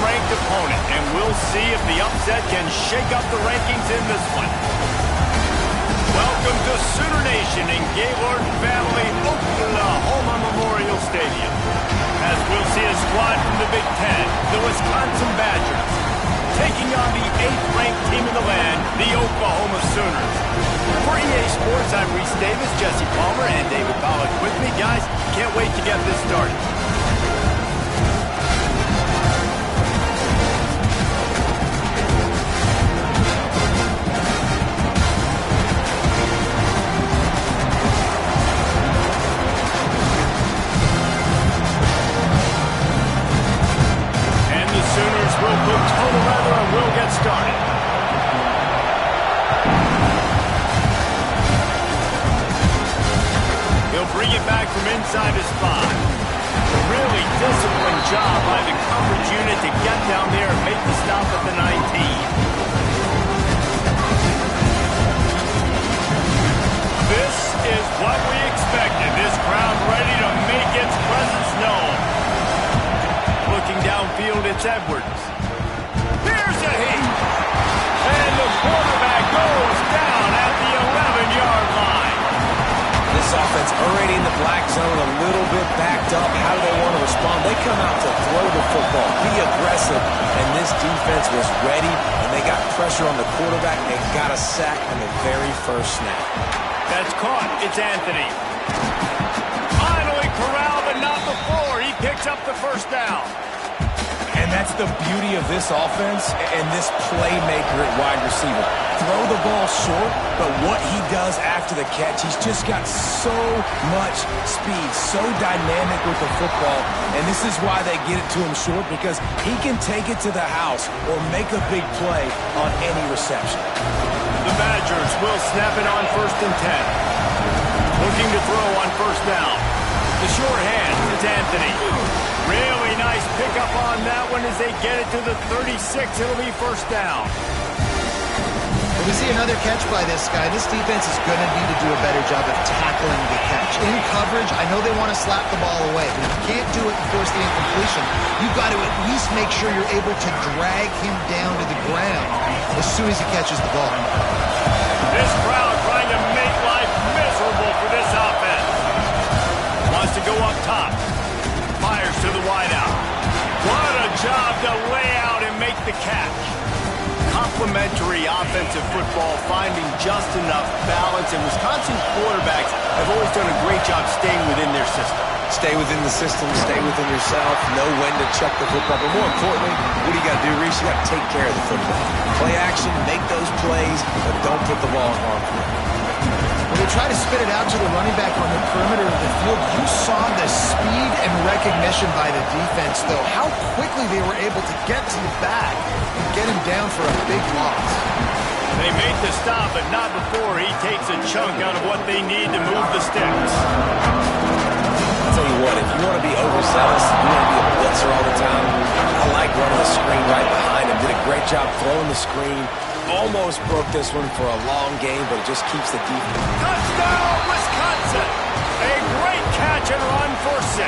ranked opponent, and we'll see if the upset can shake up the rankings in this one. Welcome to Sooner Nation in Gaylord Family Oklahoma Memorial Stadium, as we'll see a squad from the Big Ten, the Wisconsin Badgers, taking on the 8th-ranked team in the land, the Oklahoma Sooners. For EA Sports, I'm Reese Davis, Jesse Palmer, and David Pollack with me. Guys, can't wait to get this started. We'll put total leather and we'll get started. He'll bring it back from inside his 5. Really disciplined job by the coverage unit to get down there and make the stop at the 19. This is what we expected. This crowd ready to make its presence known. Looking downfield, it's Edwards. Here's a heat. And the quarterback goes down at the 11-yard line. This offense already in the black zone, a little bit backed up. How do they want to respond? They come out to throw the football, be aggressive, and this defense was ready, and they got pressure on the quarterback and got a sack on the very first snap. That's caught. It's Anthony. Finally corralled, but not before. He picks up the first down. And that's the beauty of this offense and this playmaker at wide receiver. Throw the ball short, but what he does after the catch, he's just got so much speed, so dynamic with the football. And this is why they get it to him short, because he can take it to the house or make a big play on any reception. The Badgers will snap it on 1st and 10. Looking to throw on first down. The short hand is Anthony. Really nice pickup on that one as they get it to the 36. It'll be first down. When we see another catch by this guy, this defense is going to need to do a better job of tackling the catch. In coverage, I know they want to slap the ball away, but if you can't do it and force the incompletion, you've got to at least make sure you're able to drag him down to the ground as soon as he catches the ball. This crowd trying to make life miserable for this offense. Wants to go up top. Fires to the wideout. What a job to lay out and make the catch. Complementary offensive football, finding just enough balance, and Wisconsin quarterbacks have always done a great job staying within their system. Stay within the system, stay within yourself, know when to chuck the football. But more importantly, what do you got to do, Reese? You got to take care of the football. Play action, make those plays, but don't put the ball in harm's way. When they try to spit it out to the running back on the perimeter of the field, you saw the speed and recognition by the defense, though. How quickly they were able to get to the back and get him down for a big loss. They make the stop, but not before he takes a chunk out of what they need to move the sticks. I'll tell you what, if you want to be overzealous, you want to be a blitzer all the time, I like running the screen right behind him. Did a great job throwing the screen. Almost broke this one for a long game, but it just keeps the defense. Touchdown, Wisconsin! A great catch and run for 6.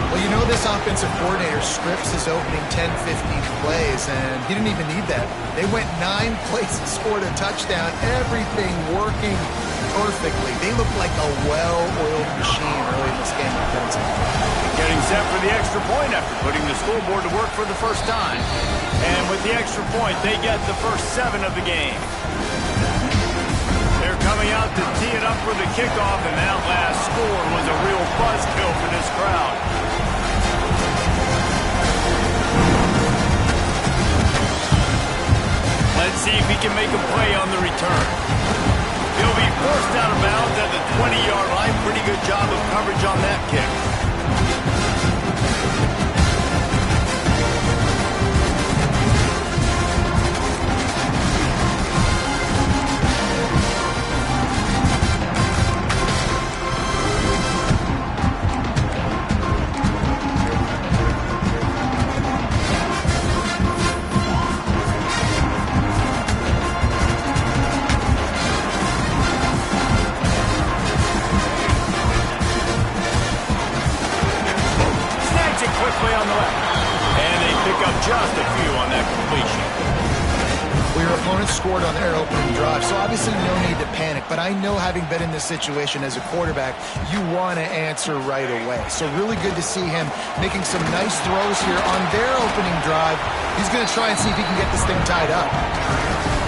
Well, you know this offensive coordinator scripts his opening 10, 15 plays, and he didn't even need that. They went 9 plays and scored a touchdown. Everything working perfectly. They look like a well-oiled machine early in this game offensively. Getting set for the extra point after putting the scoreboard to work for the first time. And with the extra point, they get the first 7 of the game. They're coming out to tee it up for the kickoff, and that last score was a real buzzkill for this crowd. Let's see if he can make a play on the return. He'll be forced out of bounds at the 20-yard line. Pretty good job of coverage on that kick. scored on their opening drive, so obviously no need to panic. But I know, having been in this situation as a quarterback, you want to answer right away. So really good to see him making some nice throws here on their opening drive. He's going to try and see if he can get this thing tied up.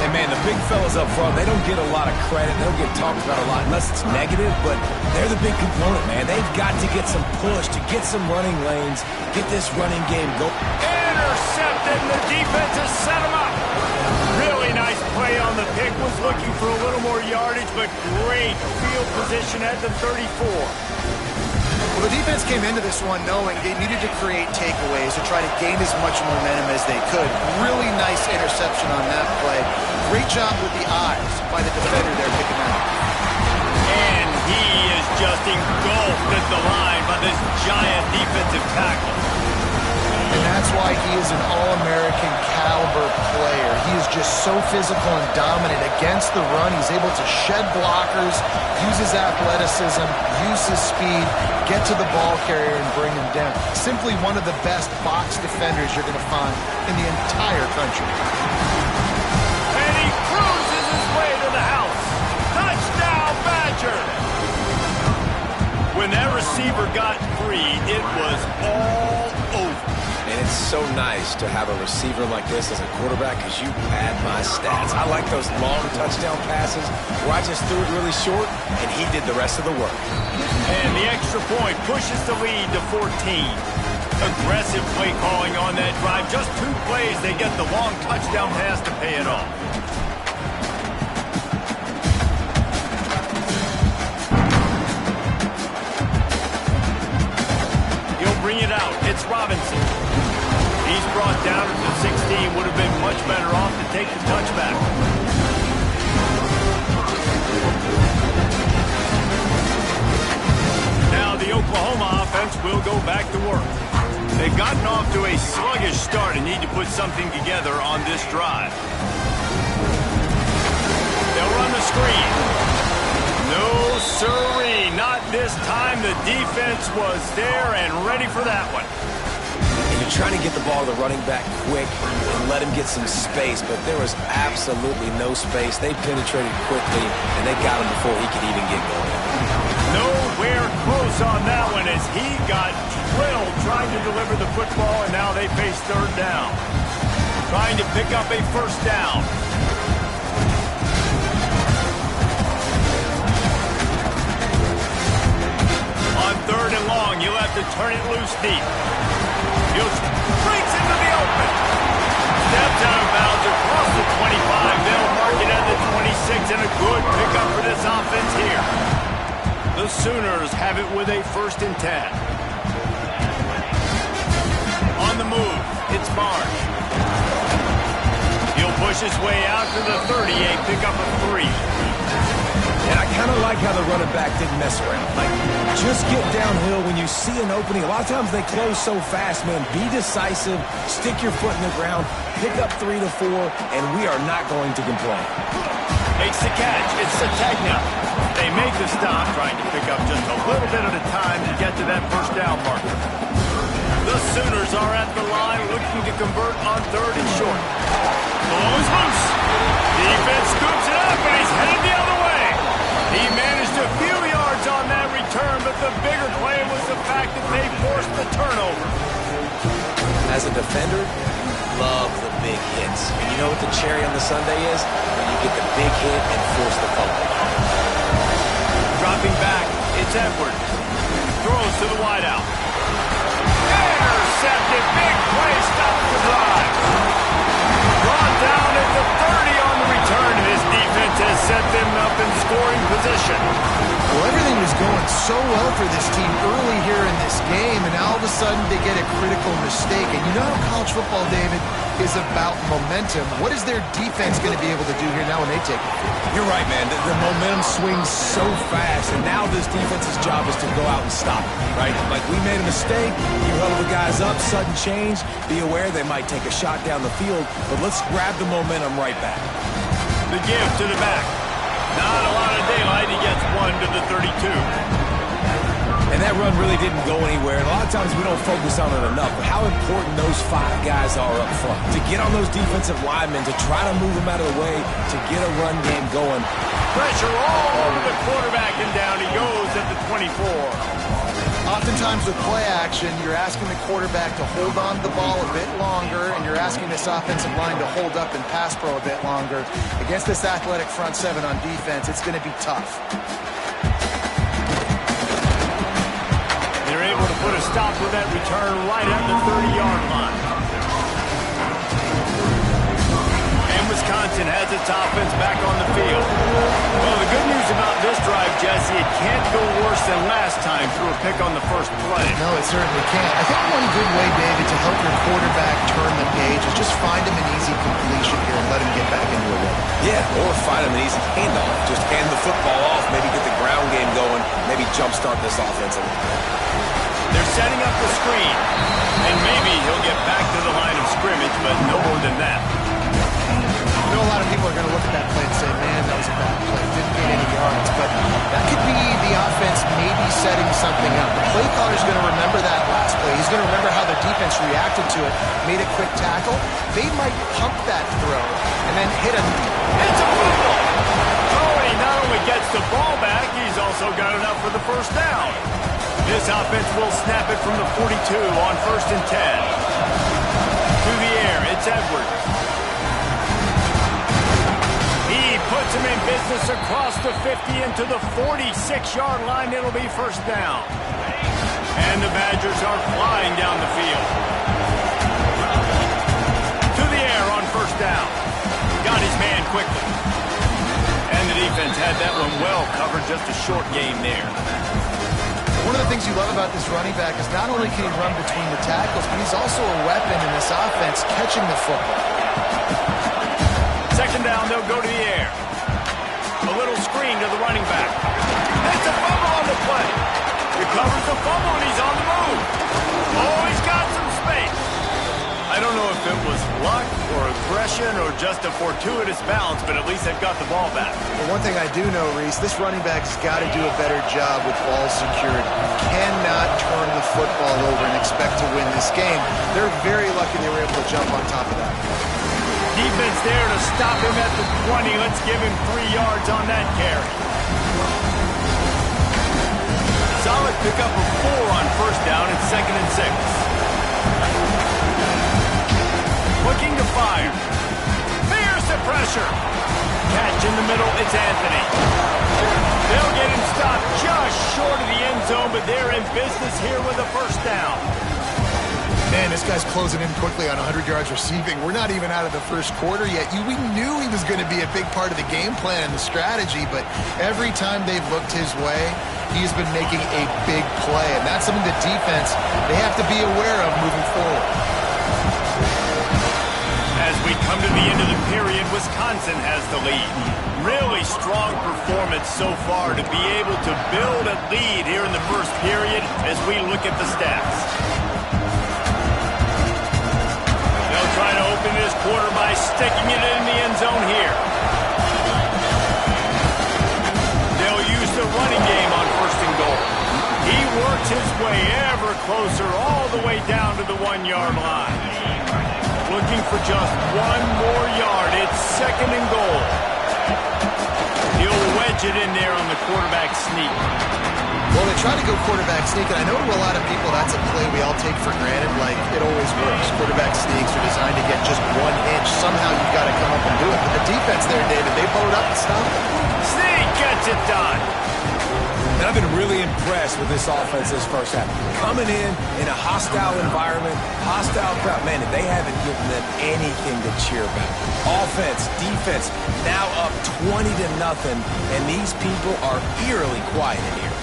And, man, the big fellas up front, they don't get a lot of credit. They don't get talked about a lot unless it's negative, but they're the big component, man. They've got to get some push, to get some running lanes, get this running game going. Intercepted, and the defense has set him up. Really nice play on the pick. Was looking for a little more yardage, but great field position at the 34. Well, the defense came into this one knowing they needed to create takeaways to try to gain as much momentum as they could. Really nice interception on that play. Great job with the eyes by the defender there picking that up. And he is just engulfed at the line by this giant defensive tackle. And that's why he is an All-American caliber player. He is just so physical and dominant against the run. He's able to shed blockers, use his athleticism, use his speed, get to the ball carrier and bring him down. Simply one of the best box defenders you're going to find in the entire country. And he cruises his way to the house. Touchdown, Badger! When that receiver got free, it was all over. And it's so nice to have a receiver like this as a quarterback because you pad my stats. I like those long touchdown passes where I just threw it really short and he did the rest of the work. And the extra point pushes the lead to 14. Aggressive play calling on that drive. Just 2 plays, they get the long touchdown pass to pay it off. He'll bring it out. It's Robinson. He's brought down to the 16. Would have been much better off to take the touchback. Now the Oklahoma offense will go back to work. They've gotten off to a sluggish start and need to put something together on this drive. They'll run the screen. No siree, not this time. The defense was there and ready for that one. You're trying to get the ball to the running back quick and let him get some space, but there was absolutely no space. They penetrated quickly, and they got him before he could even get going. Nowhere close on that one as he got drilled trying to deliver the football, and now they face 3rd down. Trying to pick up a 1st down. On 3rd and long, you'll have to turn it loose deep. Fields breaks into the open. Steps out of bounds across the 25. They'll mark it at the 26, and a good pickup for this offense here. The Sooners have it with a 1st and 10. On the move, it's Barnes. He'll push his way out to the 38, pick up a 3. And I kind of like how the running back didn't mess around. Like, just get downhill when you see an opening. A lot of times they close so fast, man. Be decisive, stick your foot in the ground, pick up 3 to 4, and we are not going to complain. Makes the catch. It's Sategna. They make the stop, trying to pick up just a little bit at a time to get to that 1st down marker. The Sooners are at the line looking to convert on 3rd and short. Ball is loose. Defense scoops it up, and he's headed the other way. He managed a few yards on that return, but the bigger play was the fact that they forced the turnover. As a defender, love the big hits. And you know what the cherry on the sundae is? When you get the big hit and force the fumble. Dropping back, it's Edwards. Throws to the wideout. Intercepted, big play, stops the drive. Brought down at the 30 on the return, and his defense has set them up in scoring position. Well, everything was going so well for this team early here in this game, and now all of a sudden they get a critical mistake. And you know how college football, David, is about momentum. What is their defense going to be able to do here now when they take it? You're right, man. The momentum swings so fast, and now this defense's job is to go out and stop it, right? Like, we made a mistake, you huddle the guys up, sudden change, be aware they might take a shot down the field, but let's grab the momentum right back. The give to the back. Not a lot of daylight. He gets 1 to the 32. And that run really didn't go anywhere. And a lot of times we don't focus on it enough, but how important those 5 guys are up front. To get on those defensive linemen, to try to move them out of the way, to get a run game going. Pressure all over the quarterback, and down he goes at the 24. Oftentimes with play action, you're asking the quarterback to hold on to the ball a bit longer, and you're asking this offensive line to hold up and pass pro a bit longer. Against this athletic front 7 on defense, it's going to be tough. They're able to put a stop to that return right at the 30-yard line. And Wisconsin has its offense back on the field. Well, the good news about this drive, Jesse, it can't go worse than last time through a pick on the first play. No, it certainly can't. I think one good way, David, to help your quarterback turn the page is just find him an easy completion here and let him get back into a rhythm. Yeah, or find him an easy handoff. Just hand the football off, maybe get the ground game going, maybe jumpstart this offense a little bit. They're setting up the screen, and maybe he'll get back to the line of scrimmage, but no more than that. I know a lot of people are going to look at that play and say, man, that was a bad play. Didn't get any yards. But that could be the offense maybe setting something up. The play caller's going to remember that last play. He's going to remember how their defense reacted to it, made a quick tackle. They might pump that throw and then hit a... It's a fumble! Oh, and he not only gets the ball back, he's also got enough for the first down. This offense will snap it from the 42 on 1st and 10. To the air, it's Edwards. He puts him in business across the 50 into the 46-yard line. It'll be first down. And the Badgers are flying down the field. To the air on first down. Got his man quickly. And the defense had that one well covered, just a short game there. One of the things you love about this running back is not only can he run between the tackles, but he's also a weapon in this offense catching the football. Second down, they'll go to the air. A little screen to the running back. It's a fumble on the play. Recovers the fumble, and he's on the move. Oh, he's got some space. I don't know if it was luck or aggression or just a fortuitous bounce, but at least they've got the ball back. Well, one thing I do know, Reese, this running back's got to do a better job with ball security. Cannot turn the football over and expect to win this game. They're very lucky they were able to jump on top of that. Defense there to stop him at the 20. Let's give him 3 yards on that carry. Solid pickup of 4 on first down at 2nd and 6. Looking to fire. Fierce the pressure. Catch in the middle, it's Anthony. They'll get him stopped just short of the end zone, but they're in business here with a first down. Man, this guy's closing in quickly on 100 yards receiving. We're not even out of the first quarter yet. We knew he was going to be a big part of the game plan and the strategy, but every time they've looked his way, he's been making a big play, and that's something the defense, they have to be aware of moving forward. As we come to the end of the period, Wisconsin has the lead. Really strong performance so far to be able to build a lead here in the first period as we look at the stats. They'll try to open this quarter by sticking it in the end zone here. They'll use the running game on 1st and goal. He works his way ever closer all the way down to the 1-yard line. Looking for just 1 more yard. It's 2nd and goal. He'll wedge it in there on the quarterback sneak. Well, they try to go quarterback sneak, and I know to a lot of people that's a play we all take for granted, like it always works. Quarterback sneaks are designed to get just 1 inch. Somehow you've got to come up and do it. But the defense there, David, they bowed up and stopped it. Sneak gets it done. And I've been really impressed with this offense this first half. Coming in a hostile environment, hostile crowd. Man, they haven't given them anything to cheer about. Offense, defense, now up 20-0, and these people are eerily quiet in here.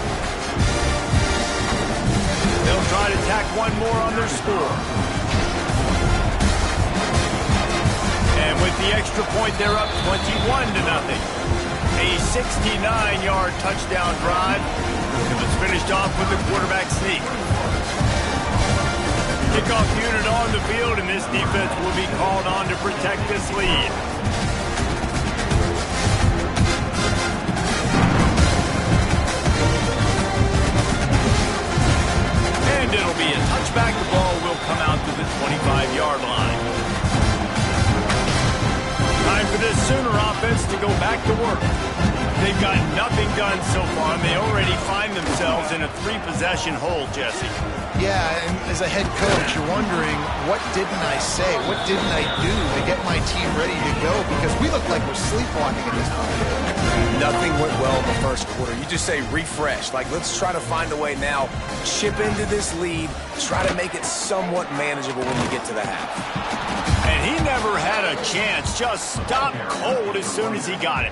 They'll try to tack 1 more on their score. And with the extra point, they're up 21-0. A 69-yard touchdown drive. It was finished off with the quarterback sneak. Kickoff unit on the field, and this defense will be called on to protect this lead. go back to work. They've got nothing done so far, and they already find themselves in a 3-possession hole, Jesse. Yeah, and as a head coach, you're wondering, what didn't I say? What didn't I do to get my team ready to go? Because we look like we're sleepwalking at this point. Nothing went well in the first quarter. You just say refresh. Like, let's try to find a way now. Chip into this lead. Try to make it somewhat manageable when you get to the half. And he never had a chance. Just stopped cold as soon as he got it.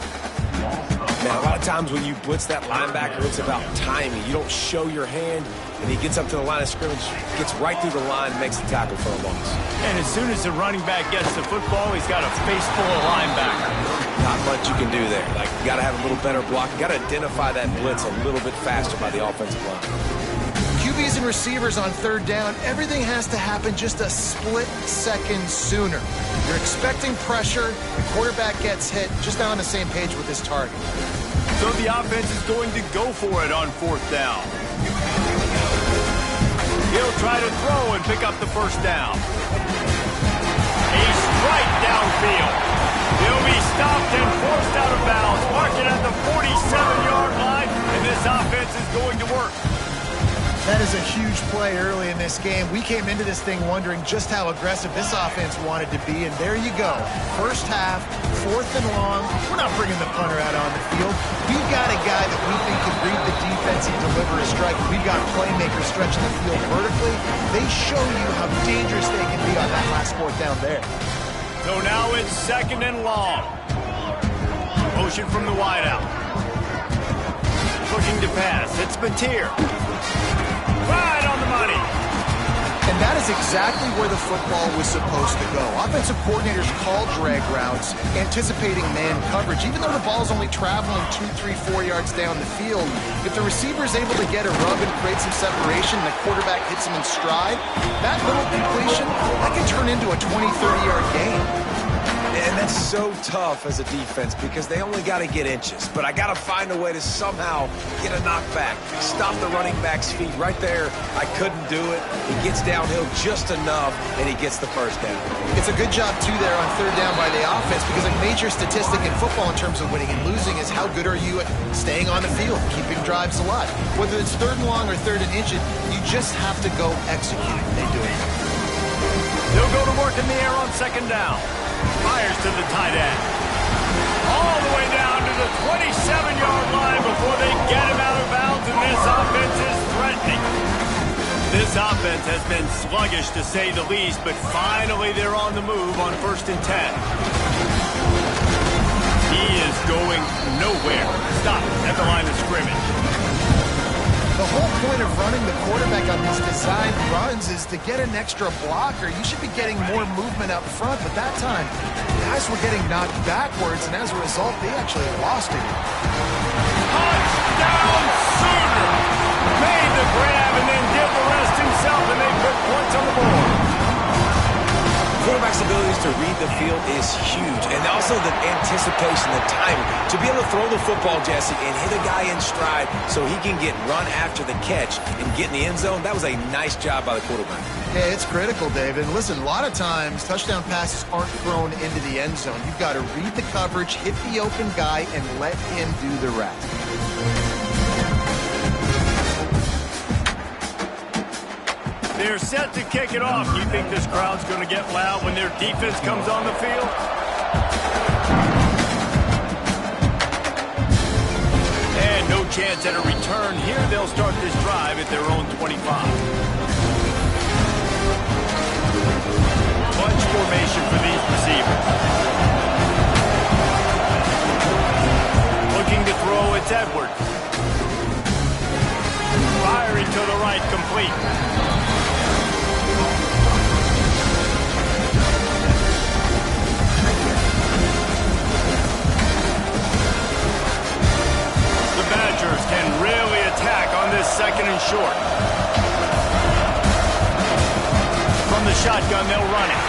Man, a lot of times when you blitz that linebacker, it's about timing. You don't show your hand, and he gets up to the line of scrimmage, gets right through the line, and makes the tackle for a loss. And as soon as the running back gets the football, he's got a face full of linebacker. Not much you can do there. Like, you got to have a little better block. You got to identify that blitz a little bit faster by the offensive line. QBs and receivers on third down, everything has to happen just a split second sooner. You're expecting pressure, the quarterback gets hit, just not on the same page with his target. So the offense is going to go for it on 4th down. He'll try to throw and pick up the first down. A strike downfield. He'll be stopped and forced out of bounds. Mark it at the 47-yard line, and this offense is going to work. That is a huge play early in this game. We came into this thing wondering just how aggressive this offense wanted to be, and there you go. First half, 4th and long. We're not bringing the punter out on the field. We've got a guy that we think can read the defense and deliver a strike. We've got playmakers stretching the field vertically. They show you how dangerous they can be on that last 4th down there. So now it's 2nd and long. Motion from the wideout. Looking to pass. It's Mateer. Right on the money. And that is exactly where the football was supposed to go. Offensive coordinators call drag routes, anticipating man coverage. Even though the ball's only traveling 2, 3, 4 yards down the field, if the receiver is able to get a rub and create some separation, and the quarterback hits him in stride, that little completion, that can turn into a 20, 30-yard gain. And that's so tough as a defense because they only got to get inches. But I got to find a way to somehow get a knockback, stop the running back's feet right there. I couldn't do it. He gets downhill just enough, and he gets the first down. It's a good job, too, there on 3rd down by the offense because a major statistic in football in terms of winning and losing is how good are you at staying on the field, keeping drives alive. Whether it's 3rd and long or 3rd and inches, you just have to go execute. They do it. They'll go to work in the air on 2nd down. Fires to the tight end. All the way down to the 27-yard line before they get him out of bounds, and this offense is threatening. This offense has been sluggish, to say the least, but finally they're on the move on 1st and 10. He is going nowhere. Stop at the line of scrimmage. The whole point of running the quarterback on these design runs is to get an extra blocker. You should be getting more movement up front, but that time, guys were getting knocked backwards, and as a result, they actually lost it. Touchdown, Sooner! Made the grab and then did the rest himself, and they put points on the board. Quarterback's abilities to read the field is huge, and also the anticipation, the timing. To be able to throw the football, Jesse, and hit a guy in stride so he can get run after the catch and get in the end zone, that was a nice job by the quarterback. Yeah, it's critical, David. And listen, a lot of times, touchdown passes aren't thrown into the end zone. You've got to read the coverage, hit the open guy, and let him do the rest. They're set to kick it off. You think this crowd's going to get loud when their defense comes on the field? And no chance at a return here. They'll start this drive at their own 25. Bunch formation for these receivers. Looking to throw, it's Edwards. Firing to the right, complete. Badgers can really attack on this 2nd and short. From the shotgun, they'll run it.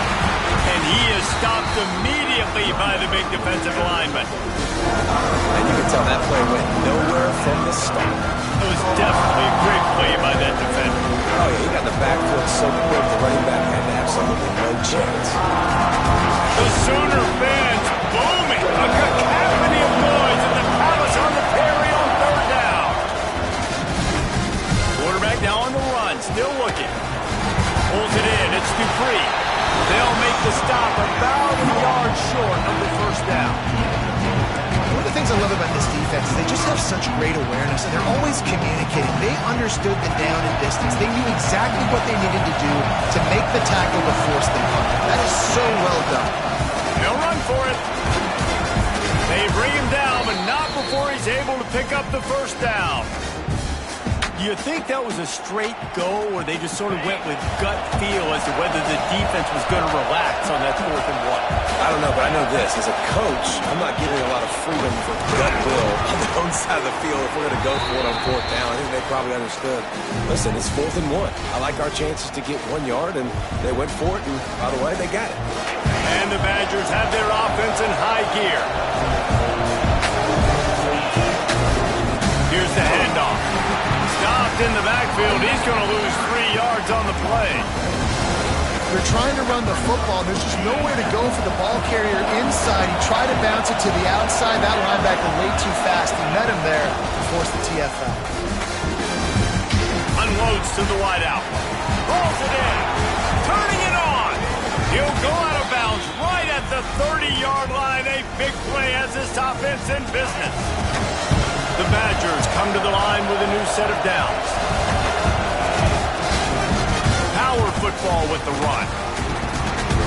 And he is stopped immediately by the big defensive lineman. And you can tell that play went nowhere from the start. It was definitely a great play by that defender. Oh, yeah, he got the back foot so quick the running back had absolutely no chance. The Sooner fans booming. A cacophony things I love about this defense is they just have such great awareness, and they're always communicating. They understood the down and distance. They knew exactly what they needed to do to make the tackle to force the punt. That is so well done. They'll run for it. They bring him down, but not before he's able to pick up the first down. Do you think that was a straight go, or they just sort of went with gut feel as to whether the defense was going to relax on that 4th and 1? I don't know, but I know this. As a coach, I'm not giving a lot of freedom for gut will on the own side of the field if we're going to go for it on 4th down. I think they probably understood. Listen, it's 4th and 1. I like our chances to get 1 yard, and they went for it, and by the way, they got it. And the Badgers have their offense in high gear. Here's the handoff. Stopped in the backfield. He's going to lose 3 yards on the play. They're trying to run the football. There's just nowhere to go for the ball carrier inside. He tried to bounce it to the outside. That linebacker way too fast. He met him there to force the TFL. Unloads to the wideout. Rolls it in. Turning it on. He'll go out of bounds right at the 30-yard line. A big play as this offense in business. The Badgers come to the line with a new set of downs. Power football with the run.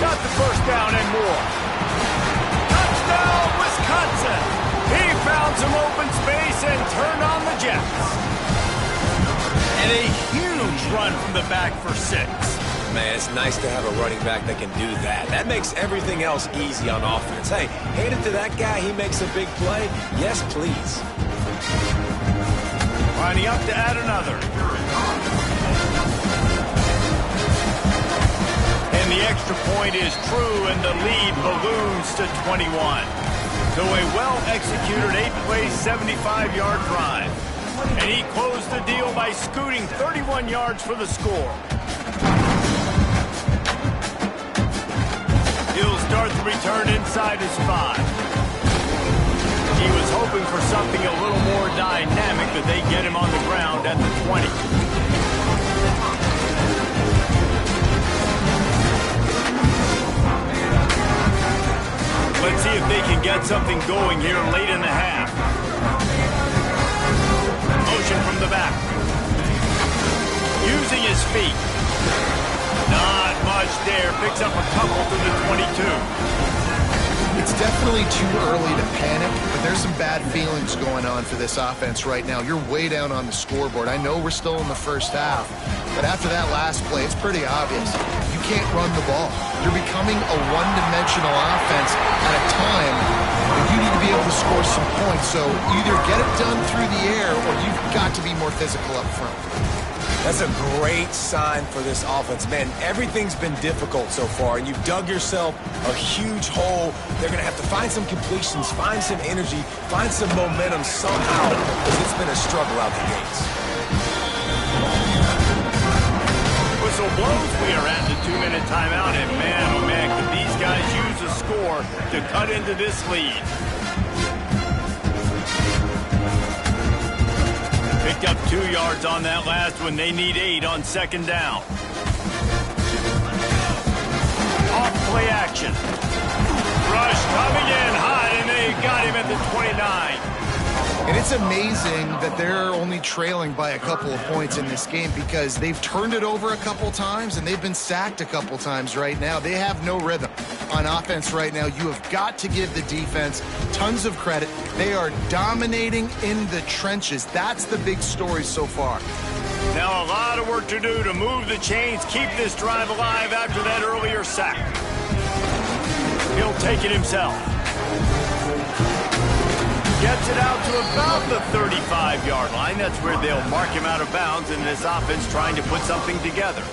Got the first down and more. Touchdown, Wisconsin! He found some open space and turned on the Jets. And a huge run from the back for 6. Man, it's nice to have a running back that can do that. That makes everything else easy on offense. Hey, hand it to that guy. He makes a big play. Yes, please. Lining up to add another. And the extra point is true, and the lead balloons to 21. So a well-executed 8-play, 75-yard drive. And he closed the deal by scooting 31 yards for the score. He'll start the return inside his 5. He was hoping for something a little more dynamic, but they get him on the ground at the 20. Let's see if they can get something going here late in the half. Motion from the back. Using his feet. Not much there. Picks up a couple to the 22. It's definitely too early to panic, but there's some bad feelings going on for this offense right now. You're way down on the scoreboard. I know we're still in the first half, but after that last play, it's pretty obvious. You can't run the ball. You're becoming a one-dimensional offense at a time when you need to be able to score some points. So either get it done through the air or you've got to be more physical up front. That's a great sign for this offense. Man, everything's been difficult so far, and you've dug yourself a huge hole. They're going to have to find some completions, find some energy, find some momentum somehow, because it's been a struggle out the gates. Whistle blows. We are at the 2-minute timeout, and man, oh man, could these guys use a score to cut into this lead. Picked up 2 yards on that last one. They need 8 on 2nd down. Off play action. Rush coming in hot, and they got him at the 29. And it's amazing that they're only trailing by a couple of points in this game because they've turned it over a couple times and they've been sacked a couple times right now. They have no rhythm on offense right now. You have got to give the defense tons of credit. They are dominating in the trenches. That's the big story so far. Now a lot of work to do to move the chains, keep this drive alive after that earlier sack. He'll take it himself. Gets it out to about the 35-yard line. That's where they'll mark him out of bounds, and this offense trying to put something together.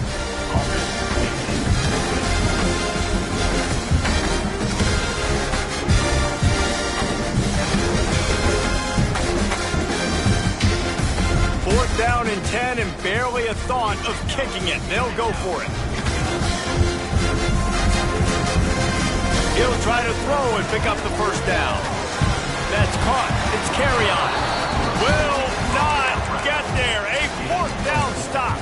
Fourth down and 10, and barely a thought of kicking it. They'll go for it. He'll try to throw and pick up the first down. That's caught. It's carry on. Will not get there. A 4th down stop.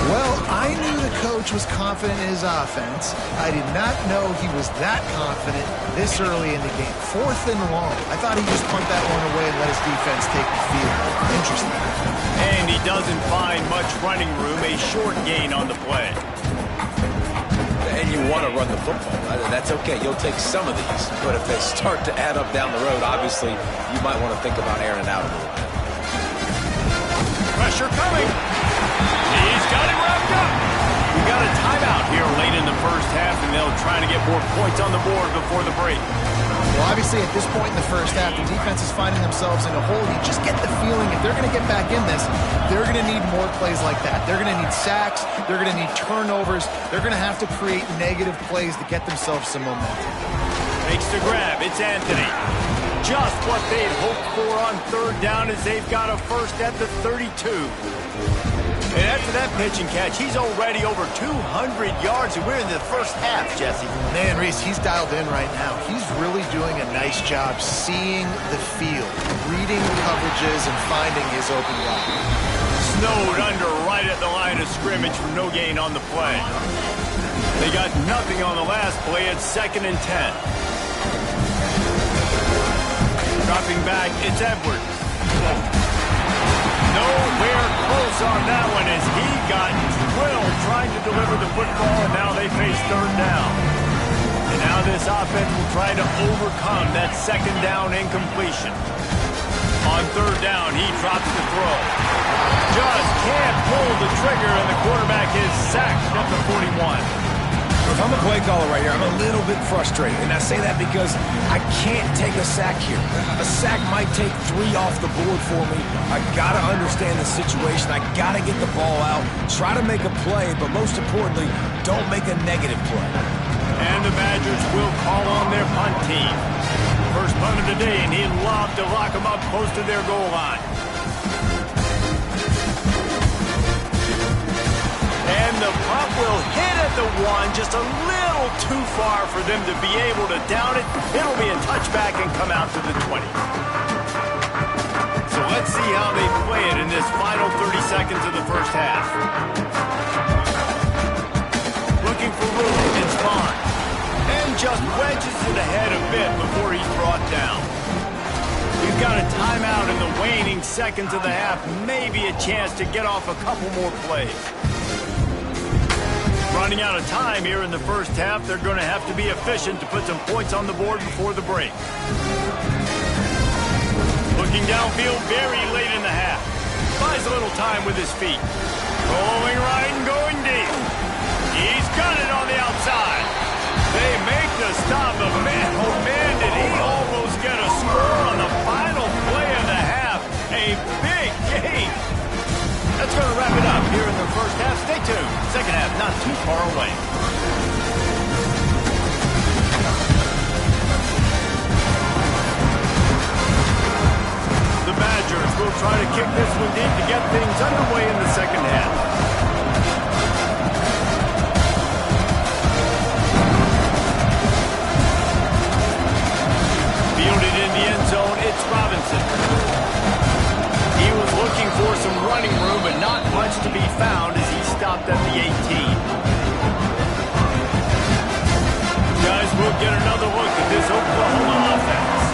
Well, I knew the coach coach was confident in his offense. I did not know he was that confident this early in the game. 4th and long. I thought he'd just punt that one away and let his defense take the field. Interesting. And he doesn't find much running room, a short gain on the play. And you want to run the football. That's okay. You'll take some of these. But if they start to add up down the road, obviously, you might want to think about airing it out a little bit. Pressure coming. He's got it wrapped up. We got a timeout here late in the first half, and they'll try to get more points on the board before the break. Well, obviously, at this point in the first half, the defense is finding themselves in a hole. You just get the feeling if they're going to get back in this, they're going to need more plays like that. They're going to need sacks. They're going to need turnovers. They're going to have to create negative plays to get themselves some momentum. Makes the grab. It's Anthony. Just what they'd hoped for on 3rd down as they've got a first at the 32. And after that pitch and catch, he's already over 200 yards, and we're in the first half, Jesse. Man, Reese, he's dialed in right now. He's really doing a nice job seeing the field, reading coverages, and finding his open guy. Snowed under right at the line of scrimmage for no gain on the play. They got nothing on the last play. It's 2nd and 10. Dropping back, it's Edwards. Nowhere close on that one as he got drilled trying to deliver the football, and now they face 3rd down. And now this offense will try to overcome that 2nd down incompletion. On 3rd down, he drops the throw. Just can't pull the trigger, and the quarterback is sacked at the 41. If I'm a play caller right here, I'm a little bit frustrated. And I say that because I can't take a sack here. A sack might take 3 off the board for me. I got to understand the situation. I got to get the ball out, try to make a play, but most importantly, don't make a negative play. And the Badgers will call on their punt team. First punt of the day, and he'd love to lock them up close to their goal line. And the punt will hit at the 1, just a little too far for them to be able to down it. It'll be a touchback and come out to the 20. So let's see how they play it in this final 30 seconds of the first half. Looking for room, it's Barnes. And just wedges it ahead a bit before he's brought down. We've got a timeout in the waning seconds of the half. Maybe a chance to get off a couple more plays. Running out of time here in the first half, they're going to have to be efficient to put some points on the board before the break. Looking downfield very late in the half. Buys a little time with his feet. Rolling right and going deep. He's got it on the outside. They make the stop, but man, oh man, did he almost get a score on the final play of the half. A big game. That's going to wrap it up here in the first half. Stay tuned. Second half not too far away. The Badgers will try to kick this one deep to get things underway in the second half. Fielded in the end zone, it's Robinson. He was looking for some running room, but not much to be found as he stopped at the 18. Guys, we'll get another look at this Oklahoma offense.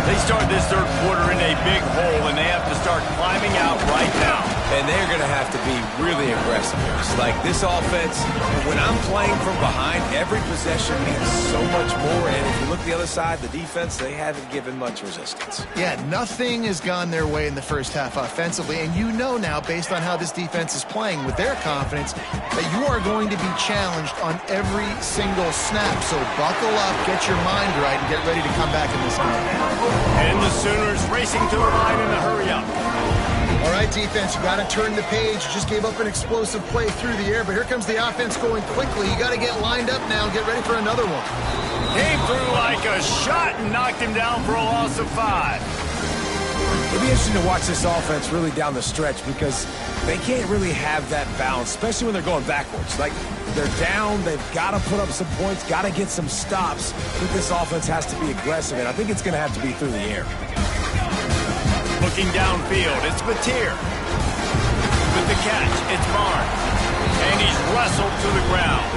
They start this third quarter in a big hole, and they have to start climbing out right now. And they're going to have to be really aggressive here. It's like this offense, when I'm playing from behind, every possession means so much more. And if you look the other side, the defense, they haven't given much resistance. Yeah, nothing has gone their way in the first half offensively. And you know now, based on how this defense is playing with their confidence, that you are going to be challenged on every single snap. So buckle up, get your mind right, and get ready to come back in this game. And the Sooners racing to the line in a hurry-up. All right, defense, you got to turn the page. You just gave up an explosive play through the air, but here comes the offense going quickly. You got to get lined up now and get ready for another one. Came through like a shot and knocked him down for a loss of 5. It'll be interesting to watch this offense really down the stretch because they can't really have that balance, especially when they're going backwards. Like, they're down, they've got to put up some points, got to get some stops. I think this offense has to be aggressive, and I think it's going to have to be through the air. Looking downfield, it's Mateer. With the catch, it's Barnes. And he's wrestled to the ground.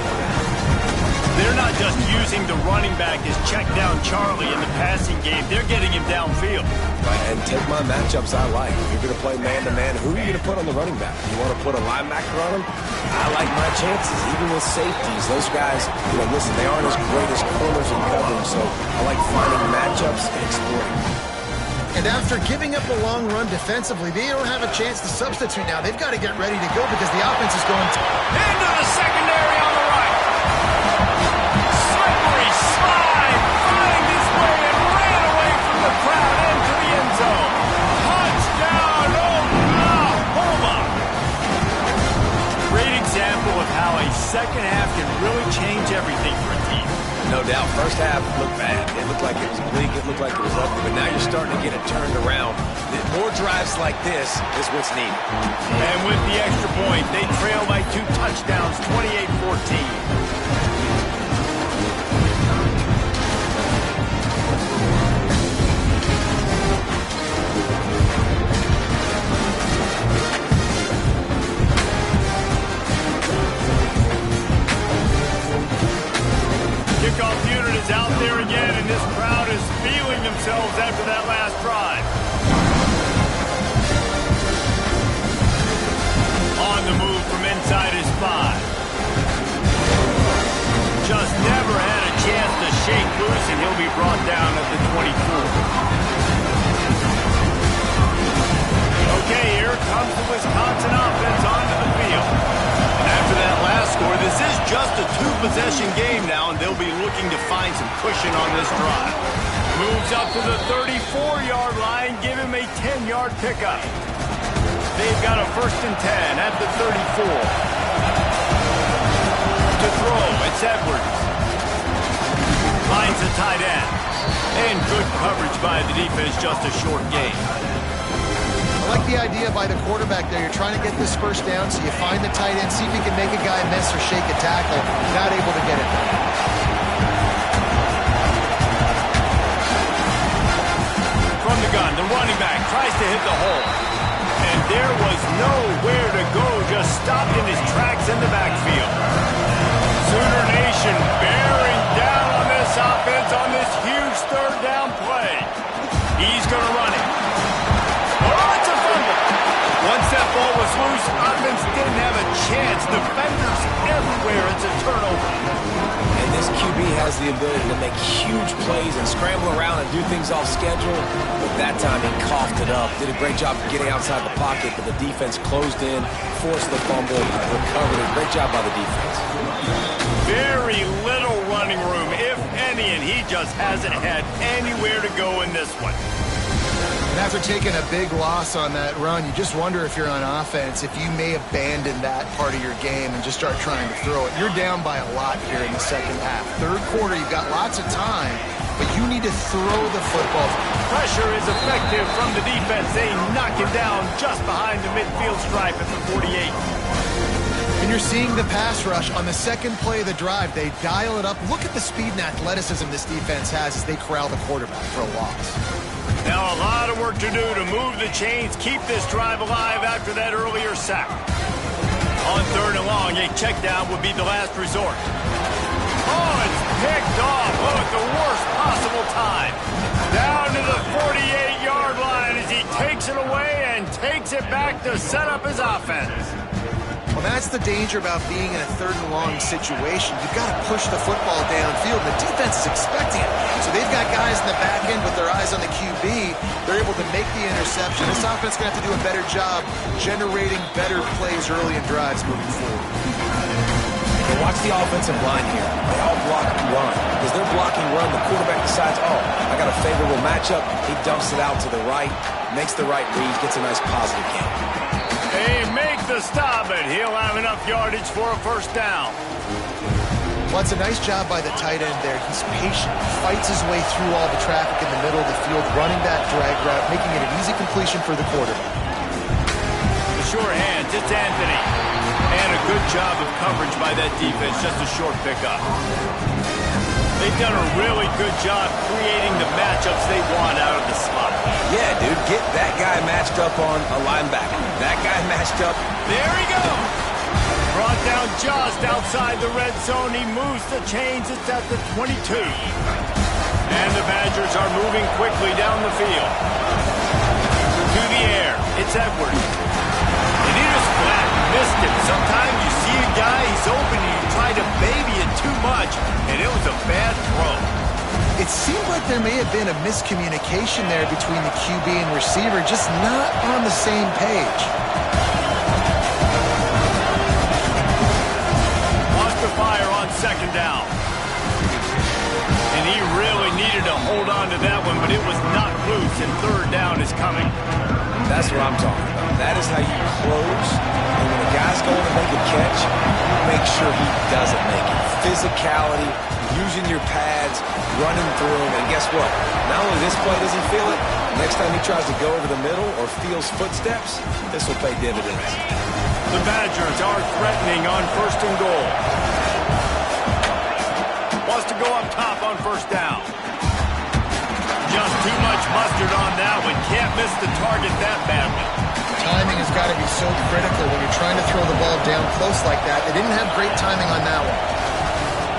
They're not just using the running back as check down Charlie in the passing game. They're getting him downfield. Right, and take my matchups I like. If you're going to play man-to-man, who are you going to put on the running back? You want to put a linebacker on him? I like my chances, even with safeties. Those guys, listen, they aren't as great as corners and coverage, so I like finding matchups and exploring. And after giving up a long run defensively, they don't have a chance to substitute now. They've got to get ready to go because the offense is going into the secondary on the right. Slippery slide, find his way and ran away from the crowd into the end zone. Touchdown, Oklahoma! Great example of how a second half can really change everything for a team. No doubt, first half looked bad. It looked like it was bleak, it looked like it was ugly, but now you're starting to get it turned around. More drives like this is what's needed. And with the extra point, they trail by 2 touchdowns, 28-14. Kickoff unit is out there again, and this crowd is feeling themselves after that last drive. On the move from inside his 5. Just never had a chance to shake loose, and he'll be brought down at the 24. Okay, here comes the Wisconsin offense onto the field. And after that last score, this is just a 2-possession game now, and they'll be looking to find some cushion on this drive. Moves up to the 34-yard line, give him a 10-yard pickup. They've got a 1st and 10 at the 34. To throw, it's Edwards. Finds the tight end. And good coverage by the defense, just a short gain. I like the idea by the quarterback there. You're trying to get this first down, so you find the tight end, see if you can make a guy miss or shake a tackle. Not able to get it done. From the gun, the running back tries to hit the hole. And there was nowhere to go, just stopped in his tracks in the backfield. Sooner Nation bearing down on this offense on this huge 3rd down play. He's going to run it. Once that ball was loose, offense didn't have a chance. Defenders everywhere. It's a turnover. And this QB has the ability to make huge plays and scramble around and do things off schedule. But that time he coughed it up. Did a great job of getting outside the pocket, but the defense closed in, forced the fumble, recovered it. Great job by the defense. Very little running room, if any, and he just hasn't had anywhere to go in this one. And after taking a big loss on that run, you just wonder if you're on offense, if you may abandon that part of your game and just start trying to throw it. You're down by a lot here in the second half. 3rd quarter, you've got lots of time, but you need to throw the football. Pressure is effective from the defense. They knock him down just behind the midfield stripe at the 48. And you're seeing the pass rush on the second play of the drive. They dial it up. Look at the speed and athleticism this defense has as they corral the quarterback for a loss. Now a lot of work to do to move the chains, keep this drive alive after that earlier sack. On 3rd and long, a check down would be the last resort. Oh, it's picked off. Oh, at the worst possible time. Down to the 48-yard line as he takes it away and takes it back to set up his offense. Well, that's the danger about being in a 3rd and long situation. You've got to push the football downfield. The defense is expecting it. So they've got guys in the back end with their eyes on the QB. They're able to make the interception. This offense is going to have to do a better job generating better plays early in drives moving forward. And watch the offensive line here. They all block run. As they're blocking run, the quarterback decides, oh, I got a favorable matchup. He dumps it out to the right, makes the right read, gets a nice positive gain. They make the stop, and he'll have enough yardage for a 1st down. Well, it's a nice job by the tight end there. He's patient, fights his way through all the traffic in the middle of the field, running that drag route, making it an easy completion for the quarterback. The sure hands, it's Anthony. And a good job of coverage by that defense, just a short pickup. They've done a really good job creating the matchups they want out of the slot. Yeah, dude, get that guy matched up on a linebacker. That guy matched up. There he goes. Brought down just outside the red zone. He moves the chains. It's at the 22. And the Badgers are moving quickly down the field. To the air. It's Edwards. And he just flat missed him. Sometimes you see a guy, he's open, and you try to baby it too much, and it was a bad throw. It seemed like there may have been a miscommunication there between the QB and receiver, just not on the same page. Lost the fire on second down. And he really needed to hold on to that one, but it was not loose, and third down is coming. That's what I'm talking about. That is how you close. And when a guy's going to make a catch, you make sure he doesn't make it. Physicality, using your pads, running through them. And guess what? Not only this play doesn't feel it, next time he tries to go over the middle or feels footsteps, this will pay dividends. The Badgers are threatening on first and goal. Wants to go up top on first down. Just too much mustard on that one. Can't miss the target that badly. Timing has got to be so critical when you're trying to throw the ball down close like that. They didn't have great timing on that one.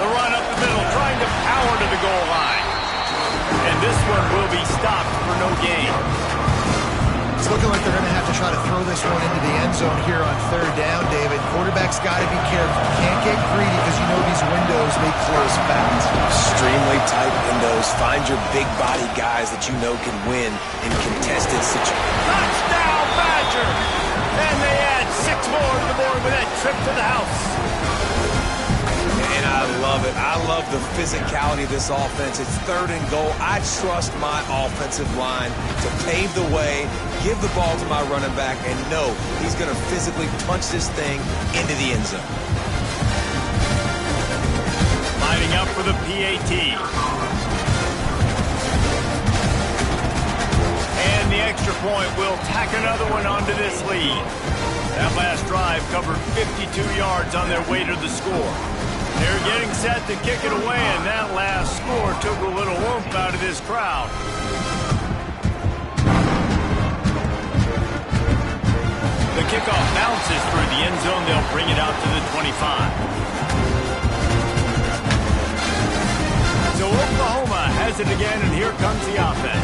The run up the middle, trying to power to the goal line. And this one will be stopped for no gain. It's looking like they're going to have to try to throw this one into the end zone here on third down, David. Quarterback's got to be careful. Can't get greedy because you know these windows may close fast. Extremely tight windows. Find your big body guys that you know can win in contested situations. Touchdown, Badger! And they add 6 more to the board with that trip to the house. And I love it. I love the physicality of this offense. It's third and goal. I trust my offensive line to pave the way, give the ball to my running back, and know he's going to physically punch this thing into the end zone. Lining up for the PAT. And the extra point will tack another one onto this lead. That last drive covered 52 yards on their way to the score. They're getting set to kick it away, and that last score took a little oomph out of this crowd. The kickoff bounces through the end zone. They'll bring it out to the 25. So Oklahoma has it again, and here comes the offense.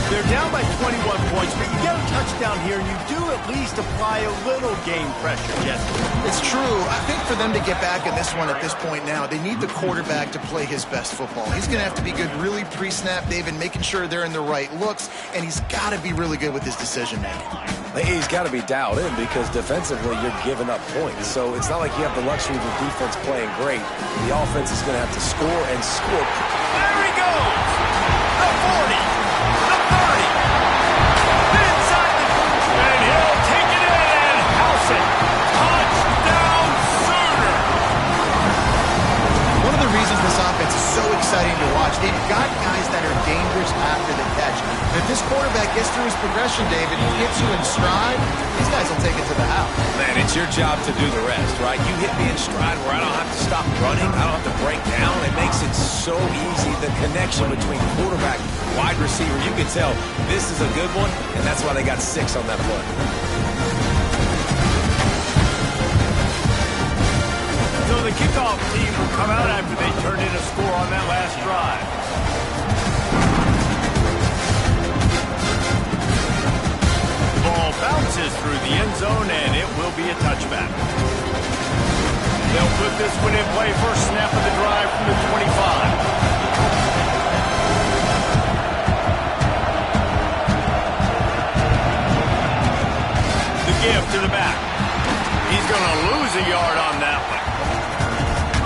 They're down by 21 points, but you get a touchdown here, and you do at least apply a little game pressure, Jesse. It's true. I think for them to get back in this one at this point now, they need the quarterback to play his best football. He's going to have to be good really pre-snap, David, making sure they're in the right looks, and he's got to be really good with his decision-making. He's got to be dialed in because defensively you're giving up points. So it's not like you have the luxury of the defense playing great. The offense is going to have to score and score. There he goes! The 40, the 30, inside the 2, and he'll take it in and house it. Touchdown, Sooner! One of the reasons this offense is so exciting to watch, they've got guys that are dangerous after the catch. And if this quarterback gets through his progression, David, he hits you in stride, these guys will take it to the house. Man, it's your job to do the rest, right? You hit me in stride where I don't have to stop running. I don't have to break down. It makes it so easy. The connection between quarterback, wide receiver, you can tell this is a good one, and that's why they got 6 on that play. So the kickoff team will come out after they turn in a score on that last drive. Ball bounces through the end zone, and it will be a touchback. They'll put this one in play. First snap of the drive from the 25. The give to the back. He's going to lose a yard on that one.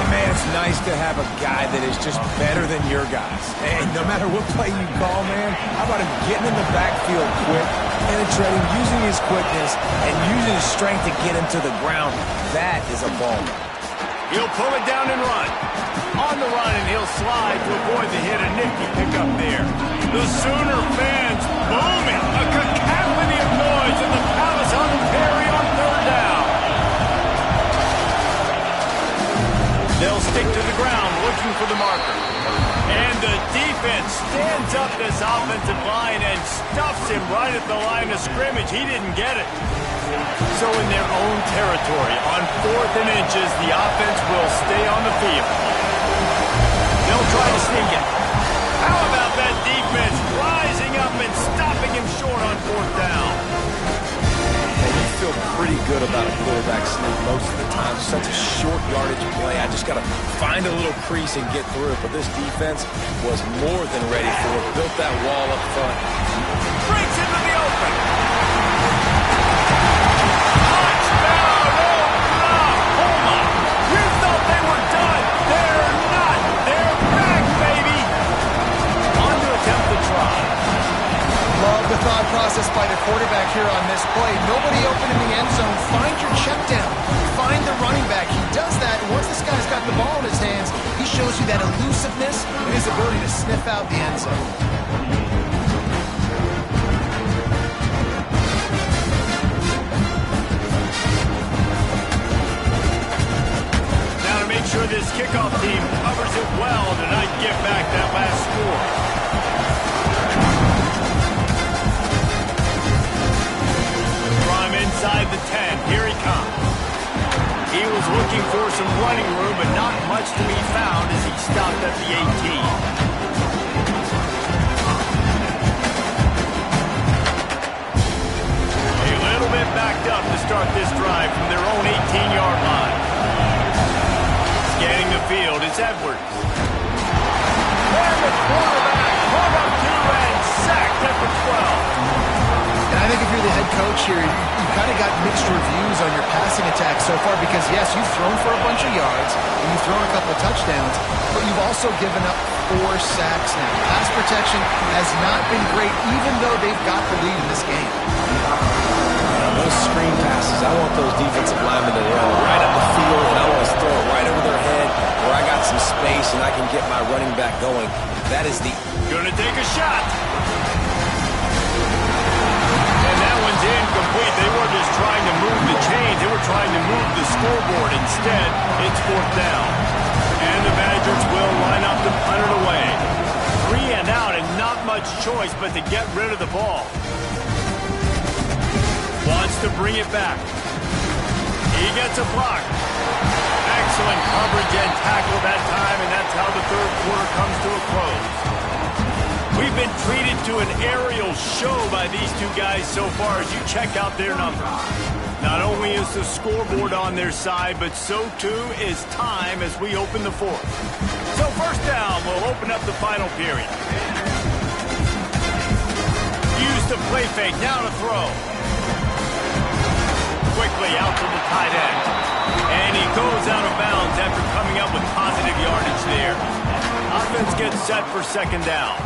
Man, it's nice to have a guy that is just better than your guys. And no matter what play you call, man, how about him getting in the backfield quick, penetrating, using his quickness, and using his strength to get him to the ground. That is a ball. He'll pull it down and run. On the run, and he'll slide to avoid the hit. A nifty pickup there. The Sooner fans booming. A cacophony of noise in the Palace on the Perry on third down. They'll stick to the ground looking for the marker. And the defense stands up this offensive line and stuffs him right at the line of scrimmage. He didn't get it. So in their own territory, on 4th and inches, the offense will stay on the field. They'll try to sneak it. How about that defense rising up and stopping him short on 4th down? And you feel pretty good about a quarterback sneak most of the time. Such a short yardage play. I just got to find a little crease and get through it. But this defense was more than ready for it. Built that wall up front. Breaks into the open. Touchdown, Oklahoma! You thought they were done. They're not. They're back, baby. On to attempt the try. Love the thought process by the quarterback here on this play. Nobody open in the end zone. Find your check down. Find the running back. He does that. Once this guy's got the ball in his hands, he shows you that elusiveness and his ability to sniff out the end zone. Now to make sure this kickoff team covers it well to not give back that last score. Inside the 10, here he comes. He was looking for some running room, but not much to be found as he stopped at the 18. A little bit backed up to start this drive from their own 18-yard line. Scanning the field, it's Edwards. And the quarterback pulled up two and sacked at the 12. And I think if you're the head coach here, you've kind of got mixed reviews on your passing attack so far because, yes, you've thrown for a bunch of yards and you've thrown a couple of touchdowns, but you've also given up 4 sacks now. Pass protection has not been great, even though they've got the lead in this game. Those screen passes, I want those defensive linemen to run right up the field, and I want to throw it right over their head where I got some space and I can get my running back going. That is the... Gonna take a shot. Incomplete. They weren't just trying to move the chains. They were trying to move the scoreboard. Instead, it's 4th down. And the Badgers will line up to punt it away. 3 and out and not much choice but to get rid of the ball. Wants to bring it back. He gets a block. Excellent coverage and tackle that time, and that's how the 3rd quarter comes to a close. We've been treated to an aerial show by these two guys so far as you check out their numbers. Not only is the scoreboard on their side, but so too is time as we open the 4th. So 1st down will open up the final period. Use the play fake, now to throw. Quickly out to the tight end. And he goes out of bounds after coming up with positive yardage there. Offense gets set for 2nd down.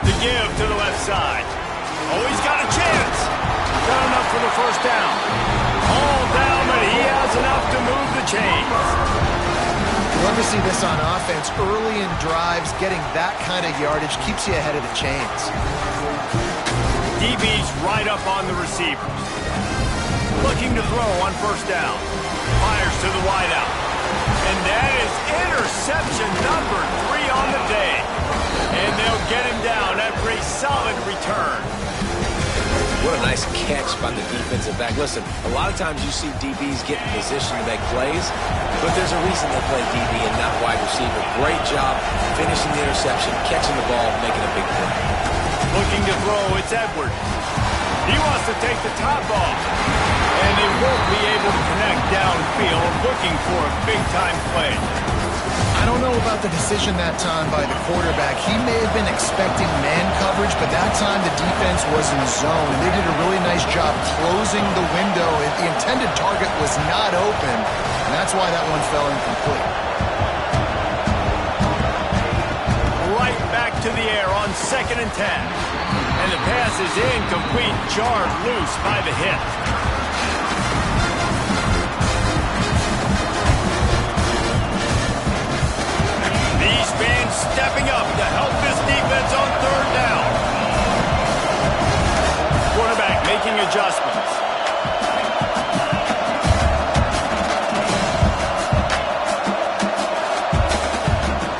To give to the left side. Oh, he's got a chance. Not enough for the 1st down. All down, but he has enough to move the chains. Love to see this on offense. Early in drives, getting that kind of yardage keeps you ahead of the chains. DB's right up on the receivers. Looking to throw on 1st down. Fires to the wideout. And that is interception number 3 on the day. And they'll get him down after a solid return. What a nice catch by the defensive back. Listen, a lot of times you see DBs get in position to make plays, but there's a reason they play DB and not wide receiver. Great job finishing the interception, catching the ball, making a big play. Looking to throw, it's Edwards. He wants to take the top off. And they won't be able to connect downfield, looking for a big-time play. I don't know about the decision that time by the quarterback. He may have been expecting man coverage, but that time the defense was in zone, and they did a really nice job closing the window. The intended target was not open, and that's why that one fell incomplete. Right back to the air on 2nd and 10. And the pass is incomplete, jarred loose by the hit. These fans stepping up to help this defense on 3rd down. Quarterback making adjustments.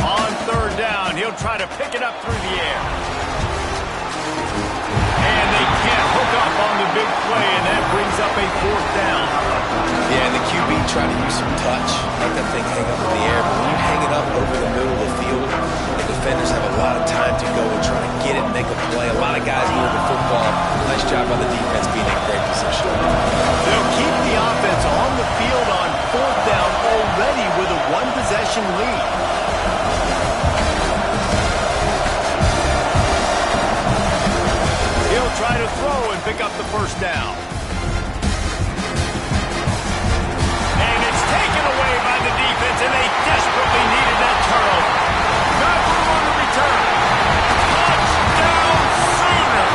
On 3rd down, he'll try to pick it up through the air. a fourth down. Yeah, and the QB tried to use some touch, let that thing hang up in the air. But when you hang it up over the middle of the field, the defenders have a lot of time to go and try to get it and make a play. A lot of guys move the football. Nice job by the defense being in great position. They'll keep the offense on the field on fourth down already with a one-possession lead. He'll try to throw and pick up the first down. And it's taken away by the defense, and they desperately needed that turnover. Not room on the return. Touchdown Sooner!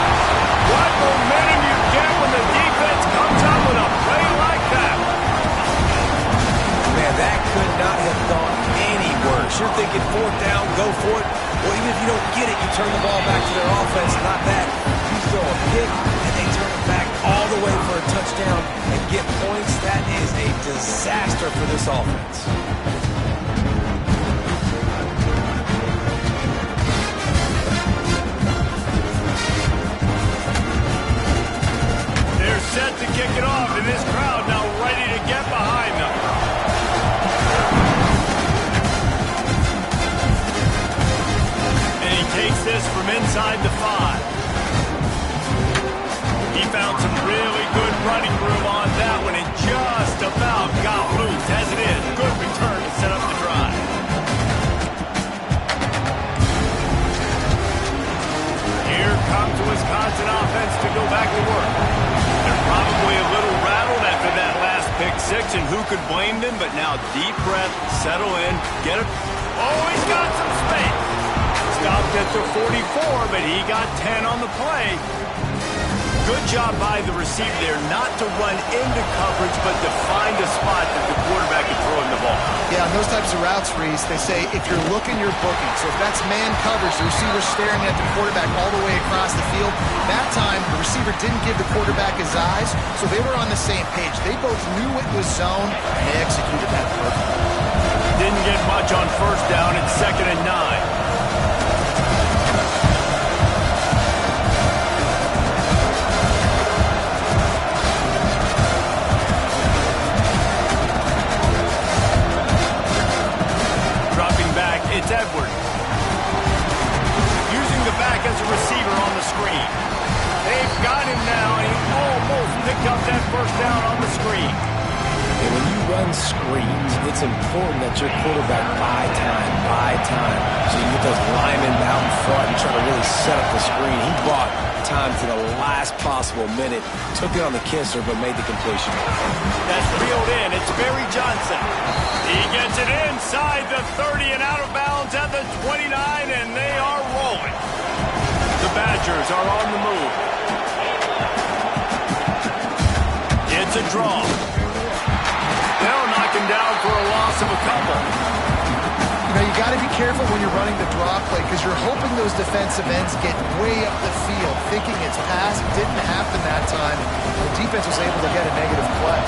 What momentum you get when the defense comes up with a play like that. Man, that could not have gone any worse. You're thinking fourth down, go for it. Well, even if you don't get it, you turn the ball back to their offense. Not that. You throw a pick, and they turn it back all the way for a touchdown and get points. That is a disaster for this offense. They're set to kick it off, and this crowd now ready to get behind them. And he takes this from inside the 5. He found some really good running room on that one and just about got loose. As it is, good return to set up the drive. Here comes the Wisconsin offense to go back to work. They're probably a little rattled after that last pick six, and who could blame them? But now deep breath, settle in, get it. Oh, he's got some space. Stopped at the 44, but he got 10 on the play. Good job by the receiver there not to run into coverage, but to find a spot that the quarterback can throw in the ball. Yeah, on those types of routes, Reese, they say if you're looking, you're booking. So if that's man coverage, the receiver's staring at the quarterback all the way across the field. That time, the receiver didn't give the quarterback his eyes, so they were on the same page. They both knew it was zone, and they executed that perfectly. Didn't get much on first down. It's 2nd and 9. It's Edwards. Using the back as a receiver on the screen. They've got him now, and he almost picked up that first down on the screen. And when you run screens, it's important that your quarterback buy time. So you get those linemen out in front and try to really set up the screen. He bought time to the last possible minute, took it on the kisser, but made the completion. That's reeled in. It's Barry Johnson. He gets it inside the 30 and out of bounds at the 29, and they are rolling. The Badgers are on the move. It's a draw. They'll knock him down for a loss of a couple. You know, you got to be careful when you're running the draw play because you're hoping those defensive ends get way up the field, thinking it's pass. Didn't happen that time. The defense was able to get a negative play.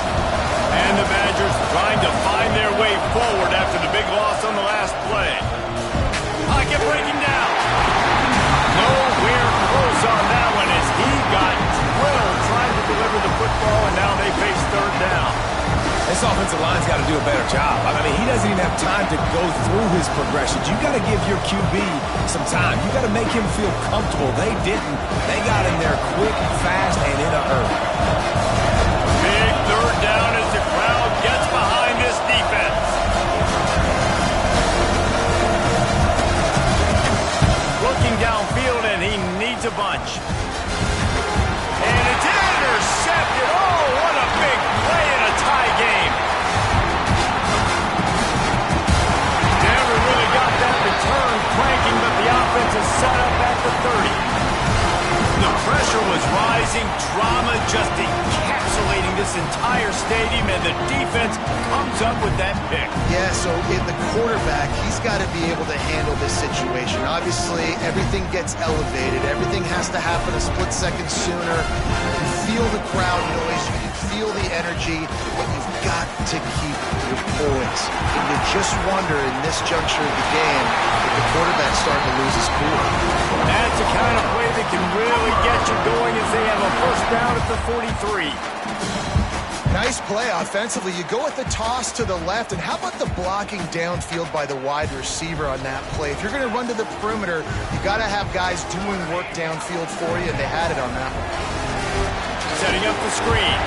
And the Badgers trying to find their way forward after the big loss on the last play. Pocket breaking down. Nowhere close on that one as he got drilled trying to deliver the football, and now they face 3rd down. This offensive line's got to do a better job. I mean, he doesn't even have time to go through his progressions. You got to give your QB some time. You got to make him feel comfortable. They didn't. They got him there quick, fast, and in a hurry. Big 3rd down as the crowd gets behind this defense. Looking downfield, and he needs a bunch. And it's intercepted. Oh, what a big play in a tie game. Never really got that return cranking, but the offense is set up at the 30. The pressure was rising, drama just encapsulating this entire stadium, and the defense comes up with that pick. Yeah, so in the quarterback, he's got to be able to handle this situation. Obviously, everything gets elevated. Everything has to happen a split second sooner. You feel the crowd noise. You can feel the energy, but you've got to keep your poise. And you just wonder in this juncture of the game if the quarterback's starting to lose his cool. That's the kind of play that can really get get you going as they have a first down at the 43. Nice play offensively. You go with the toss to the left, and how about the blocking downfield by the wide receiver on that play? If you're going to run to the perimeter, you got to have guys doing work downfield for you, and they had it on that one. Setting up the screen.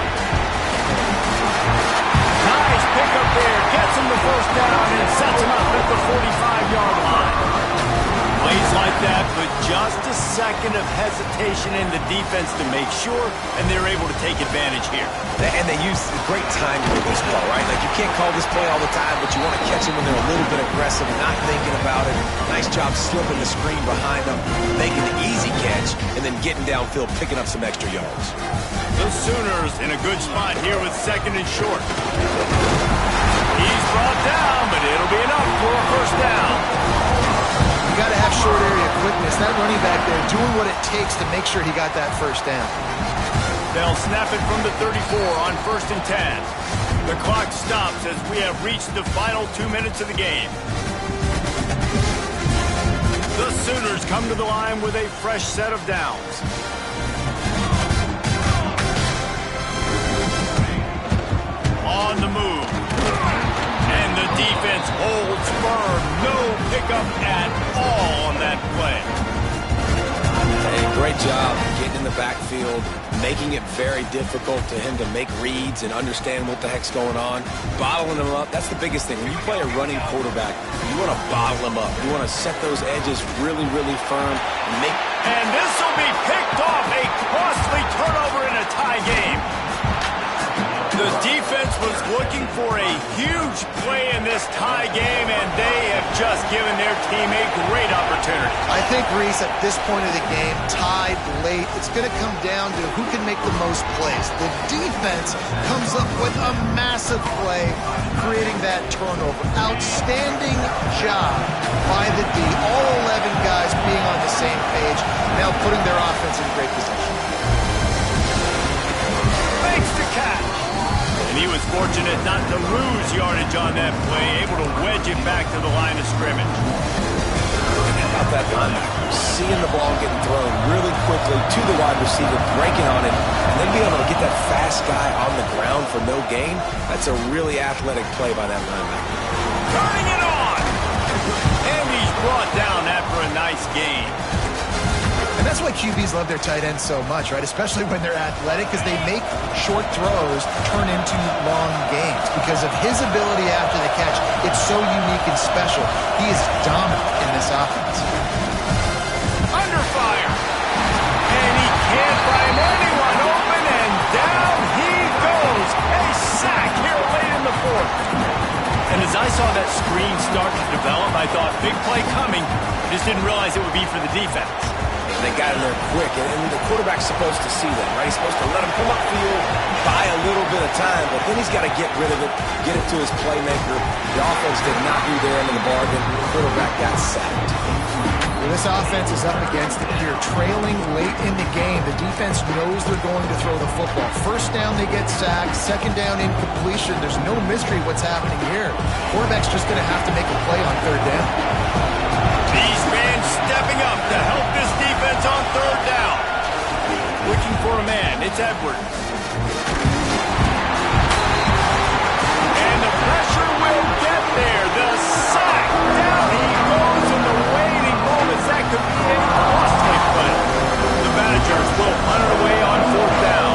Nice pickup there. Gets him the first down and sets him up at the 45-yard line. Plays like that with just a second of hesitation in the defense to make sure, and they're able to take advantage here. And they use great timing with this play, right? Like, you can't call this play all the time, but you want to catch them when they're a little bit aggressive and not thinking about it. Nice job slipping the screen behind them, making the easy catch, and then getting downfield, picking up some extra yards. The Sooners in a good spot here with second and short. He's brought down, but it'll be enough for a first down. You got to have short area quickness. That running back there doing what it takes to make sure he got that first down. They'll snap it from the 34 on 1st and 10. The clock stops as we have reached the final 2 minutes of the game. The Sooners come to the line with a fresh set of downs. On the move. And the defense holds firm. No pickup at all on that play. Hey, great job getting in the backfield, making it very difficult to him to make reads and understand what the heck's going on. Bottling him up, that's the biggest thing. When you play a running quarterback, you want to bottle him up. You want to set those edges really, really firm. And this will be picked off. A costly turnover in a tie game. The defense was looking for a huge play in this tie game, and they have just given their team a great opportunity. I think, Reese, at this point of the game, tied late, it's going to come down to who can make the most plays. The defense comes up with a massive play, creating that turnover. Outstanding job by the D. All 11 guys being on the same page, now putting their offense in great position. Thanks to catch. And he was fortunate not to lose yardage on that play, able to wedge it back to the line of scrimmage. How about that linebacker? Seeing the ball getting thrown really quickly to the wide receiver, breaking on it, and then being able to get that fast guy on the ground for no gain. That's a really athletic play by that linebacker. Turning it on! And he's brought down after a nice gain. And that's why QBs love their tight ends so much, right? Especially when they're athletic, because they make short throws turn into long gains. Because of his ability after the catch, it's so unique and special. He is dominant in this offense. Under fire. And he can't find anyone open, and down he goes. A sack here late in the fourth. And as I saw that screen start to develop, I thought, big play coming. Just didn't realize it would be for the defense. They got in there quick, and the quarterback's supposed to see that, right? He's supposed to let him come upfield, buy a little bit of time, but then he's got to get rid of it, get it to his playmaker. The offense did not do their end of the bargain. The quarterback got sacked. Well, this offense is up against it here, trailing late in the game. The defense knows they're going to throw the football. First down, they get sacked. Second down, incompletion. There's no mystery what's happening here. Quarterback's just going to have to make a play on third down. These fans stepping up to help this defense on third down. Looking for a man. It's Edwards. And the pressure will get there. The sack. Down he goes in the waiting moments. That could be a costly play. The Badgers will punt it away on fourth down.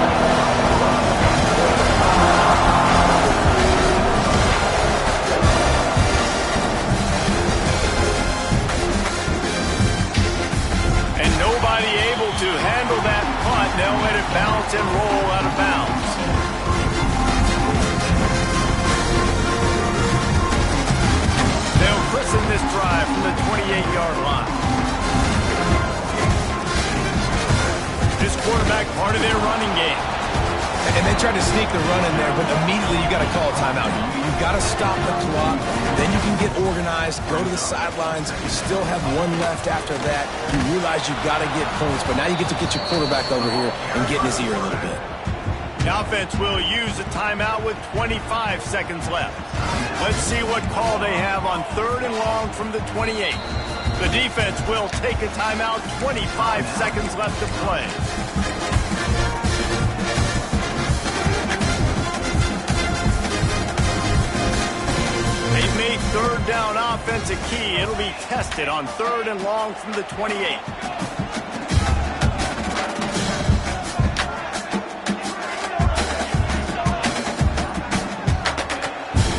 Nobody able to handle that punt. They'll let it bounce and roll out of bounds. They'll christen this drive from the 28-yard line. This quarterback part of their running game. And they tried to sneak the run in there, but immediately you got to call a timeout. You've got to stop the clock. Then you can get organized, go to the sidelines. You still have one left after that. You realize you've got to get points, but now you get to get your quarterback over here and get in his ear a little bit. The offense will use a timeout with 25 seconds left. Let's see what call they have on third and long from the 28. The defense will take a timeout. 25 seconds left to play. They've made third down offense a key. It'll be tested on 3rd and long from the 28.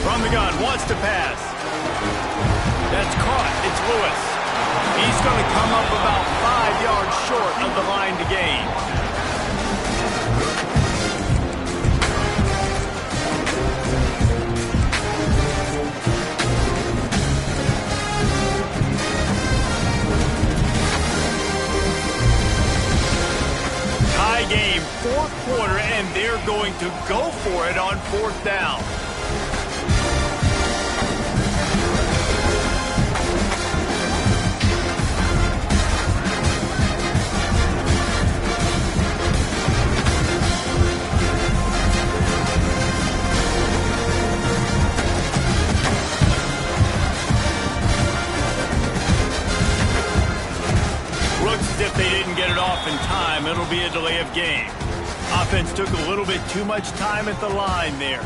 From the gun, wants to pass. That's caught. It's Lewis. He's going to come up about 5 yards short of the line to gain. Tie game, 4th quarter, and they're going to go for it on 4th down. If they didn't get it off in time, it'll be a delay of game. Offense took a little bit too much time at the line there.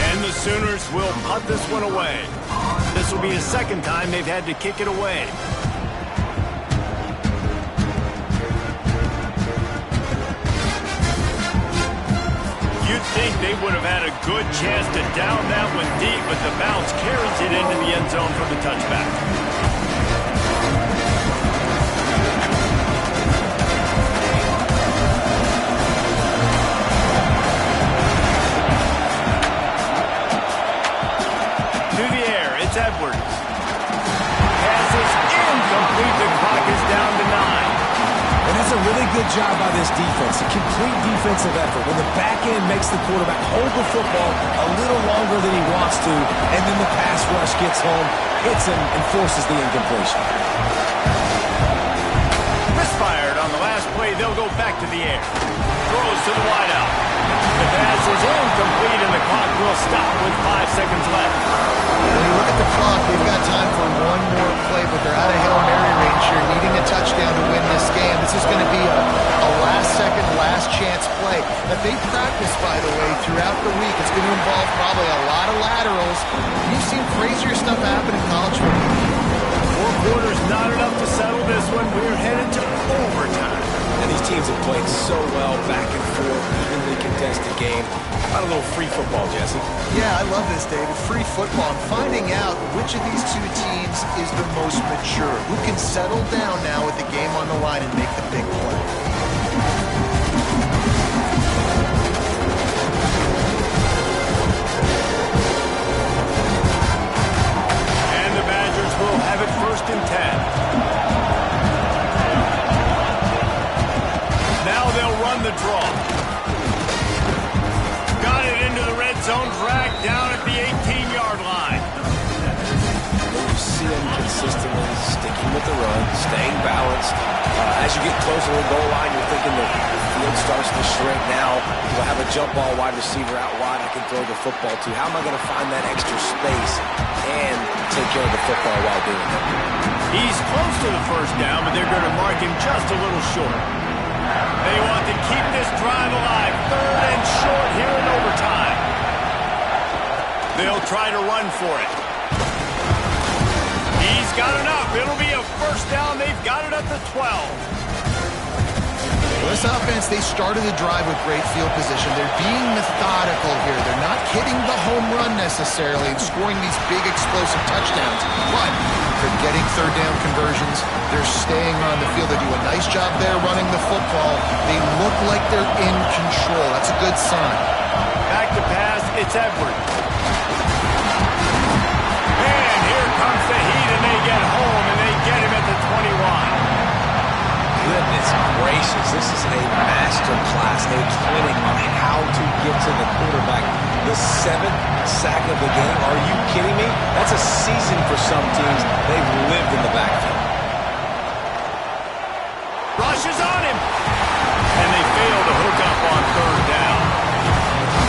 And the Sooners will punt this one away. This will be the 2nd time they've had to kick it away. You'd think they would have had a good chance to down that one deep, but the bounce carries it into the end zone for the touchback. To the air, it's Edwards. Passes incomplete. The clock is down to 9. And that's a really good job by this defense, a complete defensive effort. When the back end makes the quarterback hold the football a little longer than he wants to, and then the pass rush gets home, hits him, and forces the incompletion. Misfired on the last play. They'll go back to the air. Throws to the wideout. The pass is incomplete, and the clock will stop with 5 seconds left. When you look at the clock, they've got time for one more play, but they're out of Hail Mary range here, needing a touchdown to win this game. This is going to be a last-second, last-chance play that they practice, by the way, throughout the week. It's going to involve probably a lot of laterals. You've seen crazier stuff happen in college football. 4 quarters, not enough to settle this one. We're headed to overtime. And these teams have played so well, back and forth, evenly contested game. About a little free football, Jesse. Yeah, I love this, David. Free football. I'm finding out which of these two teams is the most mature. Who can settle down now with the game on the line and make the big play. And the Badgers will have it 1st and 10. Now they'll run the draw. Got it into the red zone, dragged down at the 18-yard line. You see them consistently sticking with the run, staying balanced. As you get closer to the goal line, you're thinking the field starts to shrink. Now we'll have a jump ball wide receiver out wide I can throw the football to. How am I going to find that extra space and take care of the football while doing it? He's close to the 1st down, but they're going to mark him just a little short. They want to keep this drive alive. 3rd and short here in overtime. They'll try to run for it. He's got enough. It'll be a 1st down. They've got it at the 12. This offense, they started the drive with great field position. They're being methodical here. They're not hitting the home run necessarily and scoring these big explosive touchdowns, but they're getting 3rd down conversions. They're staying on the field. They do a nice job there running the football. They look like they're in control. That's a good sign. Back to pass. It's Edwards. And here comes the heat, and they get home, and they get him at the 21. Goodness gracious, this is a master class, a clinic on how to get to the quarterback. The 7th sack of the game, are you kidding me? That's a season for some teams. They've lived in the backfield. Rushes on him, and they fail to hook up on 3rd down.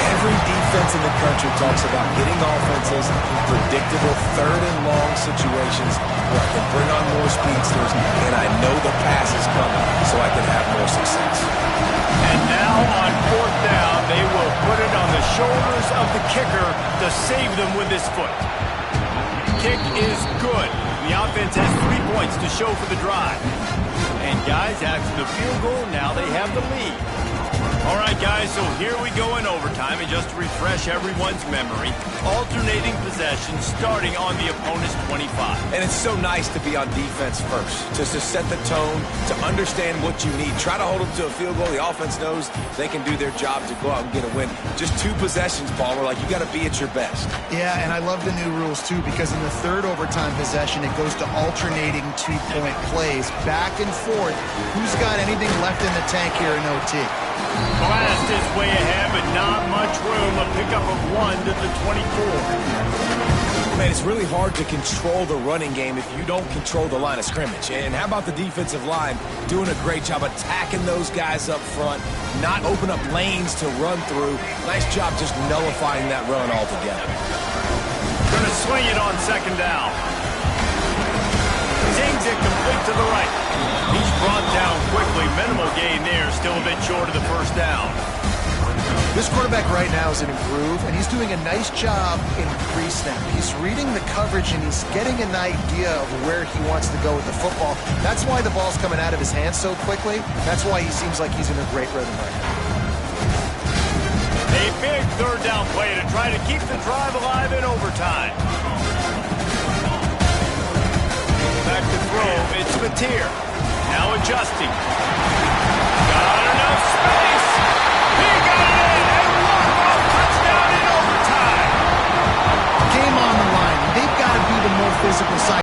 Every defense in the country talks about getting offense passes in predictable third and long situations where I can bring on more speedsters, and I know the pass is coming, so I can have more success. And now on fourth down, they will put it on the shoulders of the kicker to save them with his foot. Kick is good. The offense has 3 points to show for the drive. And guys, after the field goal, now they have the lead. All right, guys, so here we go in overtime, and just to refresh everyone's memory, alternating possession starting on the opponent's 25. And it's so nice to be on defense first, just to set the tone, to understand what you need. Try to hold them to a field goal. The offense knows they can do their job to go out and get a win. Just 2 possessions, Palmer, like you got to be at your best. Yeah, and I love the new rules, too, because in the third overtime possession, it goes to alternating 2-point plays, back and forth. Who's got anything left in the tank here in OT? Blast is way ahead, but not much room. A pickup of 1 to the 24. Man, it's really hard to control the running game if you don't control the line of scrimmage. And how about the defensive line doing a great job attacking those guys up front, not open up lanes to run through. Nice job just nullifying that run altogether. Going to swing it on second down. Zings it complete to the right. He's brought down quickly. Minimal gain there. Still a bit short of the first down. This quarterback right now is in a groove, and he's doing a nice job in pre-snap. He's reading the coverage, and he's getting an idea of where he wants to go with the football. That's why the ball's coming out of his hands so quickly. That's why he seems like he's in a great rhythm right now. A big third down play to try to keep the drive alive in overtime. Back to throw. It's Mateer. Now adjusting.